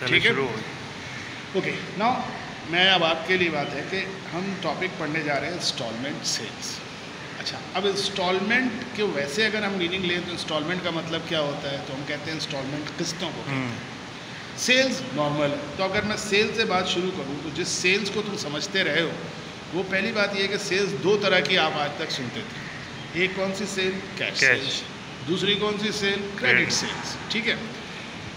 ठीक है। शुरू ओके, नाउ मैं अब आपके लिए बात है कि हम टॉपिक पढ़ने जा रहे हैं इंस्टॉलमेंट सेल्स। अच्छा, अब इंस्टॉलमेंट के वैसे अगर हम मीनिंग लें तो इंस्टॉलमेंट का मतलब क्या होता है, तो हम कहते हैं इंस्टॉलमेंट किस्तों को कहते हैं। सेल्स नॉर्मल है, तो अगर मैं सेल्स से बात शुरू करूँ तो जिस सेल्स को तुम समझते रहे हो, वो पहली बात ये है कि सेल्स दो तरह की आप आज तक सुनते थे। एक कौन सी सेल? Cash sales. दूसरी कौन सी सेल? Credit sales. ठीक है।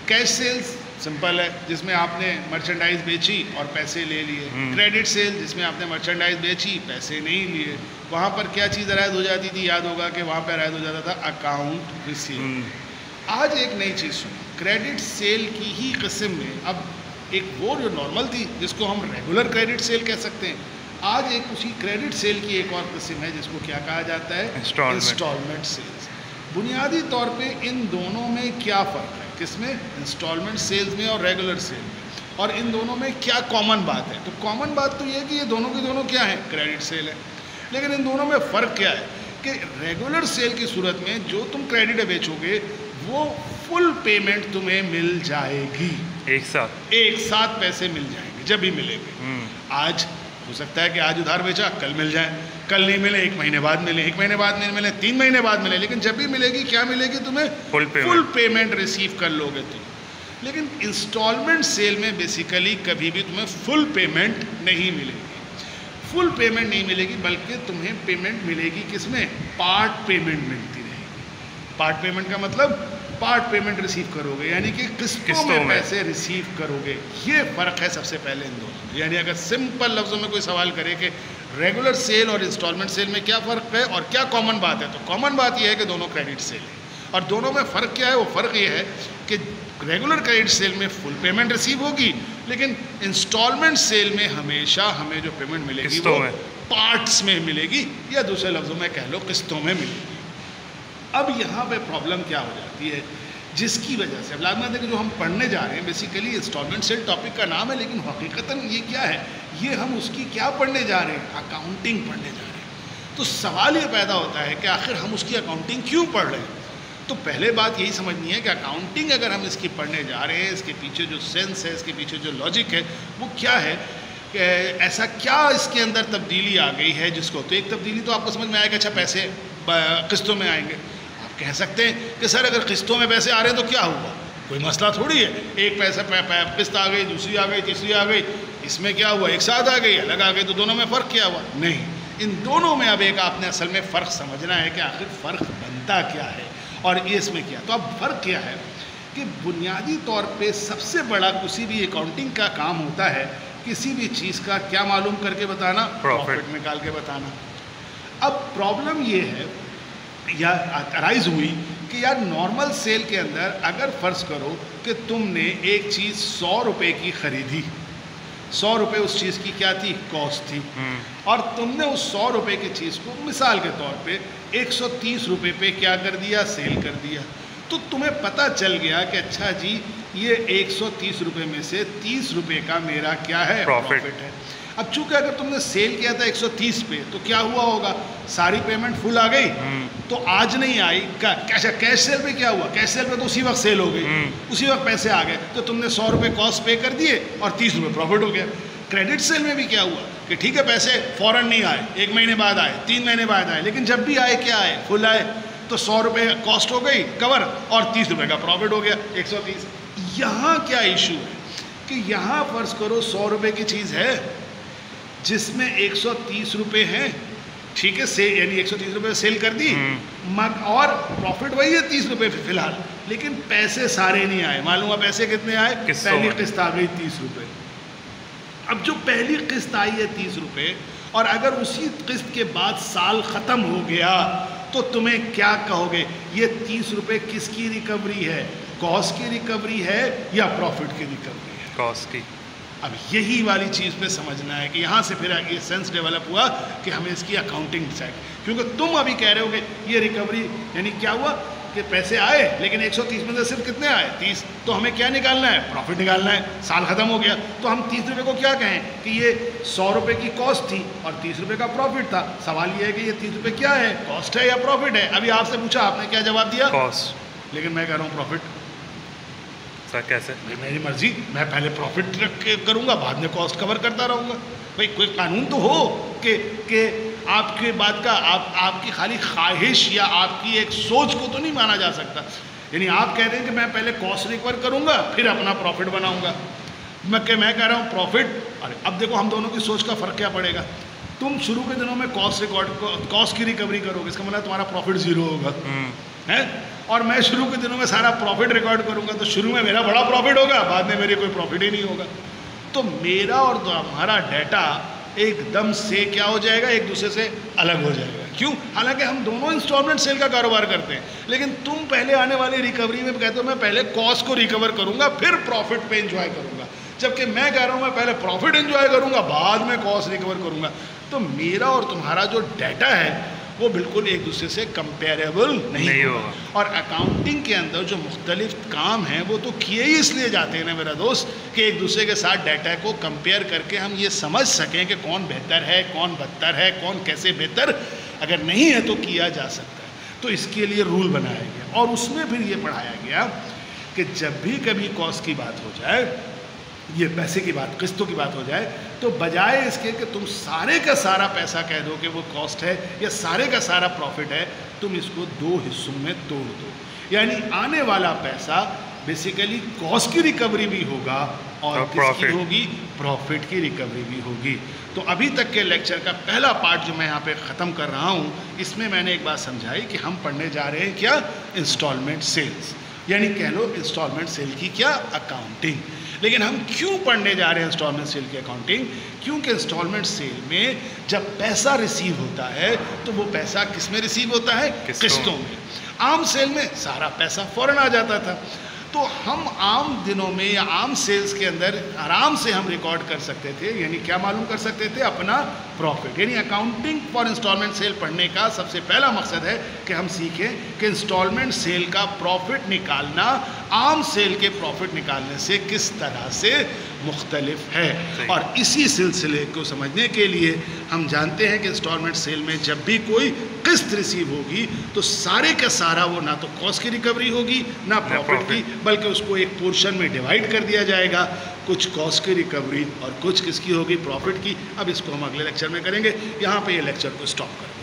कैश सेल्स सिंपल है, जिसमें आपने मर्चेंडाइज बेची और पैसे ले लिए। क्रेडिट सेल जिसमें आपने मर्चेंडाइज बेची, पैसे नहीं लिए। वहाँ पर क्या चीज़ अरायद हो जाती थी? याद होगा कि वहाँ पर अरायद हो जाता था अकाउंट रिसीव। आज एक नई चीज़ सुनो, क्रेडिट सेल की ही किस्म में अब एक वो जो नॉर्मल थी जिसको हम रेगुलर क्रेडिट सेल कह सकते हैं, आज एक उसी क्रेडिट सेल की एक और किस्म है जिसको क्या कहा जाता है? Instalment sales. बुनियादी तौर पे इन दोनों में क्या फ़र्क है? किसमें? इंस्टॉलमेंट सेल्स में और रेगुलर सेल में। और इन दोनों में क्या कॉमन बात है? तो कॉमन बात तो ये है कि ये दोनों के दोनों क्या है? क्रेडिट सेल है। लेकिन इन दोनों में फ़र्क क्या है कि रेगुलर सेल की सूरत में जो तुम क्रेडिट बेचोगे वो फुल पेमेंट तुम्हें मिल जाएगी, एक साथ पैसे मिल जाएंगे जब भी मिलेंगे। आज हो सकता है कि आज उधार बेचा, कल मिल जाए, कल नहीं मिले, 1 महीने बाद मिले, 1 महीने बाद नहीं मिले, 3 महीने बाद मिले, लेकिन जब भी मिलेगी क्या मिलेगी तुम्हें? फुल पेमेंट रिसीव कर लोगे तुम। लेकिन इंस्टॉलमेंट सेल में बेसिकली कभी भी तुम्हें फुल पेमेंट नहीं मिलेगी। फुल पेमेंट नहीं मिलेगी, बल्कि तुम्हें पेमेंट मिलेगी किसमें? पार्ट पेमेंट मिलती रहेगी। पार्ट पेमेंट का मतलब पार्ट पेमेंट रिसीव करोगे, यानी कि किस्तों में पैसे रिसीव करोगे। ये फ़र्क है सबसे पहले इन दोनों में। यानी अगर सिंपल लफ्ज़ों में कोई सवाल करे कि रेगुलर सेल और इंस्टॉलमेंट सेल में क्या फ़र्क है और क्या कॉमन बात है, तो कॉमन बात यह है कि दोनों क्रेडिट सेल है। और दोनों में फ़र्क क्या है? वो फ़र्क ये है कि रेगुलर क्रेडिट सेल में फुल पेमेंट रिसीव होगी, लेकिन इंस्टॉलमेंट सेल में हमेशा हमें जो पेमेंट मिलेगी वो पार्ट्स में मिलेगी, या दूसरे लफ्ज़ों में कह लो किस्तों में मिलेगी। अब यहाँ पे प्रॉब्लम क्या हो जाती है, जिसकी वजह से अब लाजमत है कि जो हम पढ़ने जा रहे हैं बेसिकली इंस्टॉलमेंट सेल टॉपिक का नाम है, लेकिन हकीकतन ये क्या है? ये हम उसकी क्या पढ़ने जा रहे हैं? अकाउंटिंग पढ़ने जा रहे हैं। तो सवाल ये पैदा होता है कि आखिर हम उसकी अकाउंटिंग क्यों पढ़ रहे हैं? तो पहले बात यही समझनी है कि अकाउंटिंग अगर हम इसकी पढ़ने जा रहे हैं, इसके पीछे जो सेंस है, इसके पीछे जो लॉजिक है, वो क्या है कि ऐसा क्या इसके अंदर तब्दीली आ गई है जिसको, तो एक तब्दीली तो आपको समझ में आएगा, अच्छा पैसे किस्तों में आएंगे। आप कह सकते हैं कि सर अगर किस्तों में पैसे आ रहे हैं तो क्या हुआ? कोई मसला थोड़ी है, एक पैसा किस्त आ गई, दूसरी आ गई, तीसरी आ गई, इसमें क्या हुआ? एक साथ आ गई, अलग आ गई, तो दोनों में फ़र्क क्या हुआ? नहीं, इन दोनों में अब एक आपने असल में फ़र्क समझना है कि आखिर फ़र्क बनता क्या है और ये इसमें क्या। तो अब फ़र्क क्या है कि बुनियादी तौर पे सबसे बड़ा किसी भी अकाउंटिंग का काम होता है किसी भी चीज़ का क्या मालूम करके बताना? प्रॉफिट निकाल के बताना। अब प्रॉब्लम ये है या अराइज हुई कि यार नॉर्मल सेल के अंदर अगर फ़र्ज़ करो कि तुमने एक चीज़ 100 रुपये की ख़रीदी, 100 रुपये उस चीज़ की क्या थी? कॉस्ट थी, और तुमने उस 100 रुपये की चीज़ को मिसाल के तौर पे 130 रुपये पे क्या कर दिया? सेल कर दिया। तो तुम्हें पता चल गया कि अच्छा जी ये 130 रुपये में से 30 रुपये का मेरा क्या है? प्रॉफिट है। अब चूंकि अगर तुमने सेल किया था 130 पे, तो क्या हुआ होगा? सारी पेमेंट फुल आ गई, तो आज नहीं आई। कैश सेल पे क्या हुआ? कैश सेल पे तो उसी वक्त सेल हो गई, उसी वक्त पैसे आ गए, तो तुमने 100 रुपये कॉस्ट पे कर दिए और 30 रुपये प्रॉफिट हो गया। क्रेडिट सेल में भी क्या हुआ कि ठीक है पैसे फ़ौरन नहीं आए, 1 महीने बाद आए, 3 महीने बाद आए, लेकिन जब भी आए क्या आए? फुल आए, तो 100 रुपये कॉस्ट हो गई कवर और 30 रुपये का प्रॉफिट हो गया, 130। यहाँ क्या इशू है कि यहाँ फ़र्ज़ करो 100 रुपये की चीज़ है जिसमें 130 रुपये हैं, ठीक है, यानी 130 रुपये सेल कर दी, और प्रॉफिट वही है 30 रुपये फिलहाल, लेकिन पैसे सारे नहीं आए। मालूम है पैसे कितने आए? पहली किस्त आ गई 30 रुपये। अब जो पहली किस्त आई है 30 रुपये, और अगर उसी किस्त के बाद साल ख़त्म हो गया तो तुम्हें क्या कहोगे? ये 30 रुपये किसकी रिकवरी है? कॉस्ट की रिकवरी है या प्रॉफिट की रिकवरी है? कॉस्ट की। अब यही वाली चीज़ पे समझना है कि यहाँ से फिर ये सेंस डेवलप हुआ कि हमें इसकी अकाउंटिंग डिसाइड, क्योंकि तुम अभी कह रहे हो कि ये रिकवरी यानी क्या हुआ कि पैसे आए लेकिन 130 में से सिर्फ कितने आए? 30। तो हमें क्या निकालना है? प्रॉफिट निकालना है। साल ख़त्म हो गया तो हम 30 रुपये को क्या कहें कि ये 100 रुपये की कॉस्ट थी और 30 रुपये का प्रॉफिट था। सवाल ये है कि ये 30 रुपये क्या है? कॉस्ट है या प्रॉफिट है? अभी आपसे पूछा, आपने क्या जवाब दिया? कॉस्ट। लेकिन मैं कह रहा हूँ प्रॉफिट। सर कैसे? भाई मेरी मर्जी, मैं पहले प्रॉफिट करूंगा, बाद में कॉस्ट कवर करता रहूंगा। भाई कोई कानून तो हो कि आपके बात का आपकी खाली ख्वाहिश या आपकी एक सोच को तो नहीं माना जा सकता। यानी आप कह रहे हैं कि मैं पहले कॉस्ट रिकवर करूंगा फिर अपना प्रॉफिट बनाऊंगा। मैं कह रहा हूँ प्रॉफिट। अरे अब देखो हम दोनों की सोच का फ़र्क क्या पड़ेगा। तुम शुरू के दिनों में कॉस्ट की रिकवरी करोगे, इसका मतलब तुम्हारा प्रॉफिट ज़ीरो होगा है, और मैं शुरू के दिनों में सारा प्रॉफिट रिकॉर्ड करूंगा, तो शुरू में मेरा बड़ा प्रॉफिट होगा, बाद में मेरे कोई प्रॉफिट ही नहीं होगा। तो मेरा और तुम्हारा डाटा एकदम से क्या हो जाएगा, एक दूसरे से अलग हो जाएगा। क्यों? हालांकि हम दोनों इंस्टॉलमेंट सेल का कारोबार करते हैं, लेकिन तुम पहले आने वाली रिकवरी में कहते हो मैं पहले कॉस्ट को रिकवर करूंगा फिर प्रॉफिट पे एंजॉय करूंगा, जबकि मैं कह रहा हूं मैं पहले प्रॉफिट एंजॉय करूंगा बाद में कॉस्ट रिकवर करूंगा। तो मेरा और तुम्हारा जो डाटा है वो बिल्कुल एक दूसरे से कंपेरेबल नहीं होगा। और अकाउंटिंग के अंदर जो मुख्तलिफ काम हैं वो तो किए ही इसलिए जाते हैं ना मेरा दोस्त, कि एक दूसरे के साथ डाटा को कंपेयर करके हम ये समझ सकें कि कौन बेहतर है, कौन बदतर है, कौन कैसे बेहतर अगर नहीं है तो किया जा सकता है। तो इसके लिए रूल बनाया गया और उसमें फिर ये पढ़ाया गया कि जब भी कभी कॉस्ट की बात हो जाए, ये पैसे की बात, किस्तों की बात हो जाए, तो बजाय इसके कि तुम सारे का सारा पैसा कह दो कि वो कॉस्ट है या सारे का सारा प्रॉफिट है, तुम इसको दो हिस्सों में तोड़ दो। यानी आने वाला पैसा बेसिकली कॉस्ट की रिकवरी भी होगा और किसकी होगी, प्रॉफिट की रिकवरी भी होगी। तो अभी तक के लेक्चर का पहला पार्ट जो मैं यहाँ पे ख़त्म कर रहा हूँ, इसमें मैंने एक बात समझाई कि हम पढ़ने जा रहे हैं क्या, इंस्टॉलमेंट सेल्स, यानी कह लो इंस्टॉलमेंट सेल की क्या, अकाउंटिंग। लेकिन हम क्यों पढ़ने जा रहे हैं इंस्टॉलमेंट सेल की अकाउंटिंग? क्योंकि इंस्टॉलमेंट सेल में जब पैसा रिसीव होता है तो वो पैसा किस में रिसीव होता है, किस्तों में। आम सेल में सारा पैसा फौरन आ जाता था। तो हम आम दिनों में या आम सेल्स के अंदर आराम से हम रिकॉर्ड कर सकते थे, यानी क्या मालूम कर सकते थे, अपना प्रॉफिट। यानी अकाउंटिंग फॉर इंस्टॉलमेंट सेल पढ़ने का सबसे पहला मकसद है कि हम सीखें कि इंस्टॉलमेंट सेल का प्रॉफिट निकालना आम सेल के प्रॉफिट निकालने से किस तरह से मुख्तलिफ है। और इसी सिलसिले को समझने के लिए हम जानते हैं कि इंस्टॉलमेंट सेल में जब भी कोई किस्त रिसीव होगी तो सारे का सारा वो ना तो कॉस्ट की रिकवरी होगी ना प्रॉफिट की, बल्कि उसको एक पोर्शन में डिवाइड कर दिया जाएगा, कुछ कॉस्ट की रिकवरी और कुछ किसकी होगी, प्रॉफिट की। अब इसको हम अगले लेक्चर में करेंगे। यहाँ पे ये लेक्चर को स्टॉप करें।